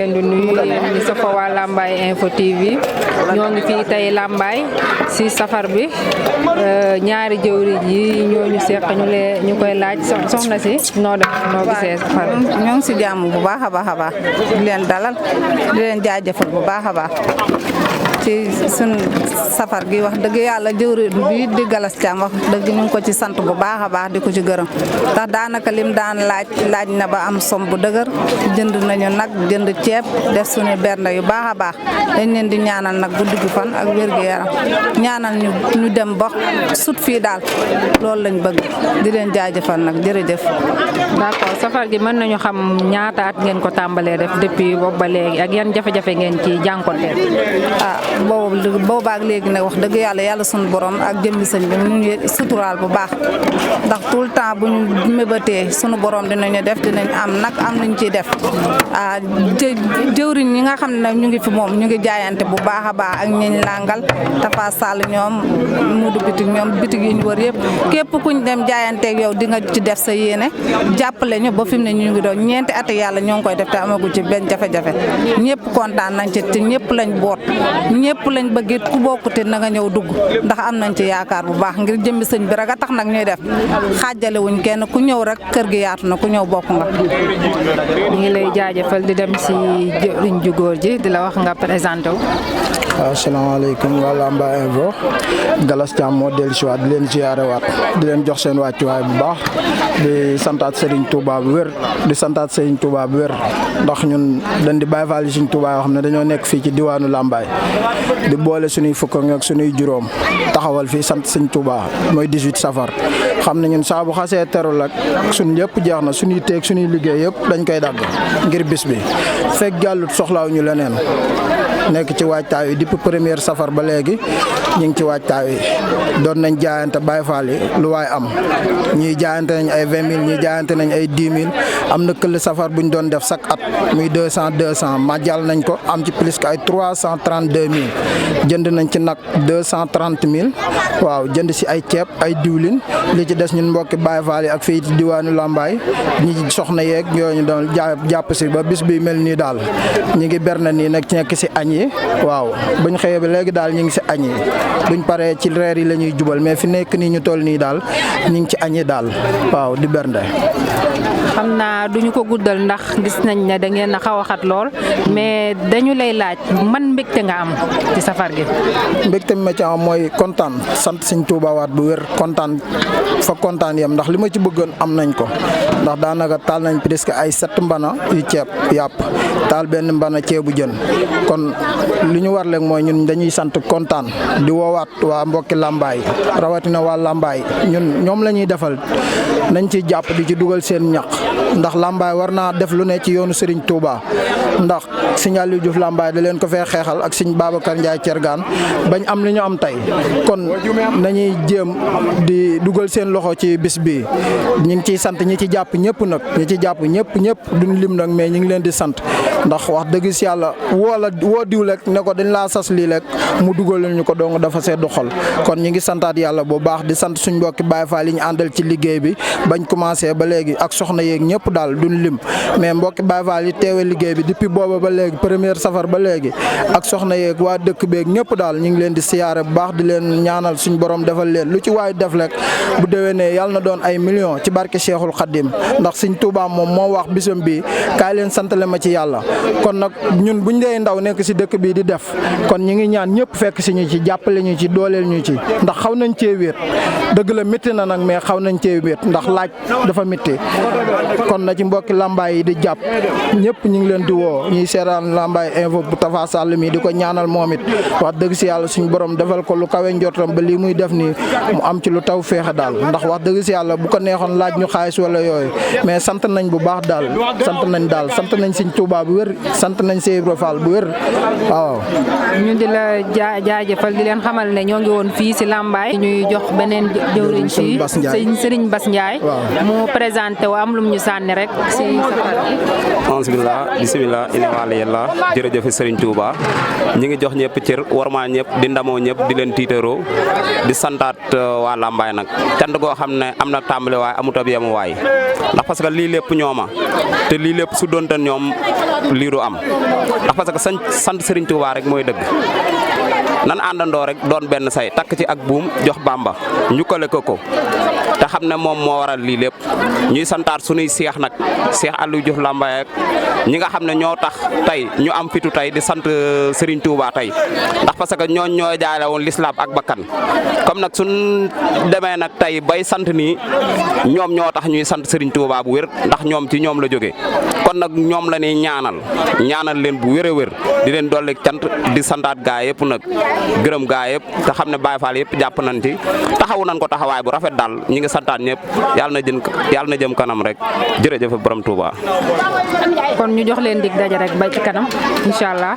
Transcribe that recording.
di nuyu yéen ñi safa waa Lambaye Info TV ñoo ngi fii tey Lambaye si safar bi ñaari jëwriñ yi ñoo ñu seq ñu koy laaj soxna si noo def noo gisee safar bi. ñoo ngi si jàmm bu baax a baax di leen dalal di leen jaajëfal bu baax a baax ci sun safar gi wax dëgg yàlla jëwriñ bi di Galas Thiam wax dëgg ñu ngi ko ci sant bu baax a baax di ko ci gërëm ndax daanaka lim daan laaj na ba am som bu dëgër jënd nañu nag jënd ceeb def suñu bernde yu baax a baax dañ leen di ñaanal nag guddi gu fan ak wér-gu-yaram ñaanal ñu dem ba sut fii daal loolu lañ bëgg di leen jaajëfal nag jërëjëf. d'accord safar gi mën nañu xam ñaata at ngeen ko tàmbalee def depuis boobu ba léegi ak yan jafe-jafe ngeen ci jànkonteel. boobaak léegi nag wax dëgg yàlla suñu borom ak jëmmi sëñ bi ñu ngi suturaal bu baax ndax tout le temps bu ñu mébatee suñu borom dinañu def dinañ am nag am nañ ciy def jëwriñ ñi nga xam ne nag ñu ngi fi moom ñu ngi jaayante bu baax a baax ak ñiñ langal Tafa Sall ñoom Mudu bitig ñoom bitig yi ñu wër yëpp képp kuñ dem jaayanteeg yow di nga ci def sa yéene jàppale ñu ba fi mu ne ñu ngi doon ñeenti at yàlla ñoo ngi koy def te amagu ci benn jafe-jafe ñëpp kontaan nañ ci te ñëpp lañ boot ñëpp lañ bëgg it ku bokkute na nga ñëw dugg ndax am nañ ci yaakaar bu baax ngir jëmmi sëñ bi rek a tax nag ñuy def xaajale wuñ kenn ku ñëw rek kër gi yaatu na ku ñëw bokk nga. ñu ngi lay jaajëfal di dem si jëriñ ju góor ji di la wax nga présenté wu. asalaamaaleykum waa Lambaye Info Galas Thiam moo dellu si waat di leen ziare waat di leen jox seen wàccuwaay bu baax di santaat Serigne Touba bu wér di santaat Serigne Touba bu wér ndax ñun dañ di Baye Fall yi Serigne Touba yoo xam ne dañoo nekk fii ci diwaanu Lambaye di boole suñuy fukk ak suñuy juróom taxawal fii sant Serigne Touba mooy 18 safar xam ne ñun saa bu xasee terul ak suñ yëpp jeex na suñuy teeg suñuy liggéey yëpp dañ koy dagg ngir bis bi fekk jàllut soxlaaw ñu leneen nekk ci waajtaay yi depuis première safar ba léegi ñu ngi ci waajtaay yi doon nañ jaayante Baye Fall yi lu waay am ñii jaayante nañ ay 20 000 ñii jaayante nañ ay 10 000 am na këll safar bu ñu doon def chaque at muy 200 ma jàll nañ ko am ci plus que ay 332 000 jënd nañ ci nag 230 000 waaw jënd si ay ceeb ay diwlin li ci des ñun mbokki Baye Fall yi ak fii ci diwaanu Lambaye ñi soxna yeeg ñooñu doon jàpp si ba bis bi mel nii daal ñi ngi berne nii nag nekk si añ yi waaw buñ xëyee ba léegi daal ñu ngi si añ yi duñ paree ci reer yi la ñuy jubal mais fi nekk nii ñu toll nii daal ñu ngi ci añ yi daal waaw di bernde. xam naa duñu ko guddal ndax gis nañ ne da ngeen a xaw a xat lool mais dañu lay laaj man mbégte nga am ci safar gi. mbégte mi ma ci am mooy kontaan sant Sëñ Tuuba waat bu wér kontaan fa kontaan yam ndax li ma ci bëggoon am nañ ko ndax daanaka taal nañ presque ay 7 mbana yu ceeb yàpp taal benn mbana ceebu jën kon li ñu war léegi mooy ñun dañuy sant kontaan di woowaat waa mbokki Lambaye rawatina waa Lambaye ñoom la ñuy defal nañ ci jàpp di ci dugal seen ñaq ndax Lambaye war naa def lu ne ci yoonu Serigne Touba ndax Serigne Aliou Diouf Lambaye da leen ko fee xeexal ak Serigne Babacar Ndiaye Thiergane bañ am li ñu am tey kon nañuy jéem di dugal seen loxo ci bis bi ñu ngi ciy sant ñi ci jàpp ñëpp nag ñi ci jàpp ñëpp duñ lim nag mais ñu ngi leen di sant ndax wax dëgg si yàlla woo diw rek ne ko dañ laa sas lii rek mu dugal ñu ko dong dafa seddu xol kon ñu ngi santaat yàlla bu baax di sant suñ mbokki Baye Fall yi ñu àndal ci liggéey bi bañ commencé ba léegi ak soxna yeeg ñëpp daal duñ lim mais mbokki Baye Fall yi teewee liggéey bi depuis booba ba léegi première safar ba léegi ak soxna yeeg waa dëkk beeg ñëpp daal ñu ngi leen di siyaare bu baax di leen ñaanal suñ borom defal leen lu ci waay def rek bu déwénee yàlla na doon ay millions ci barke Cheikhul Khadim ndax Sëñ Tuubaa moom moo wax bisam bi kaay leen santale ma ci yàlla kon nag ñun buñ dee ndaw nekk si dëkk bi di def kon ñu ngi ñaan ñëpp fekk si ñu ci jàppale ñu ci dooleel ñu ci ndax xaw nañ cee wéet dëgg la métti na nag mais xaw nañ cee wéet ndax laaj dafa métti kon na ci mbokki Lambaye yi di jàpp ñëpp ñu ngi leen di woo ñuy seetaan Lambaye Info bu Tafa Sall mi di ko ñaanal moom it wax dëgg si yàlla suñu borom defal ko lu kawe njortam ba lii muy def nii mu am ci lu taw féexe daal ndax wax dëgg si yàlla bu ko neexoon laaj ñu xaalis wala yooyu mais sant nañ bu baax daal sant nañ Sëñ Tuubaa bu wér sant nañ Cheikh Ibra Fall bu wér waaw. ñu di la jaajëfal di leen xamal ne ñoo ngi woon fii si Lambaye ñuy jox beneen jëwriñ fii Serigne Bass Ndiaye mu présenté wu am lu mu ñu sànni rek si safar gi. bismillah ina wàll yàlla jërëjëf Serigne Touba ñi ngi jox ñëpp cër warmaa ñëpp di ndamoo ñëpp di leen tiitaroo di santaat waa Lambaye nag cant goo xam ne am na tàmbali waay amut ab yemu waay ndax parce que lii lépp ñooma te lii lépp su doonte ñoom lii du am ndax parce que sant Serigne Touba rek mooy dëgg nan àndandoo rek doon benn say takk ci ak buum jox Bamba njukkale ko te xam ne moom moo waral lii lépp ñuy santaat sunuy seex nag Seex Aliou Diouf Lambaye ak ñi nga xam ne ñoo tax tey ñu am fitu tey di sant Serigne Touba tey ndax parce que ñooñ ñoo jaale woon l'islam ak bakkan comme nag suñ demee nag tey bay sant nii ñoom ñoo tax ñuy sant Serigne Touba bu wér ndax ñoom ci ñoom la jógee kon nag ñoom la ñuy ñaanal leen bu wér a wér di leen dolli cant di santaat gaa yëpp nag gërëm gaa yëpp te xam ne Baye Fall yëpp jàpp nañ ci taxawu nañ ko taxawaay bu rafet daal ñi ngi santaat ñëpp yàlla na jëm kanam rek jërëjëf borom Touba. kon ñu jox leen dig daje rek ba ci kanam incha allah.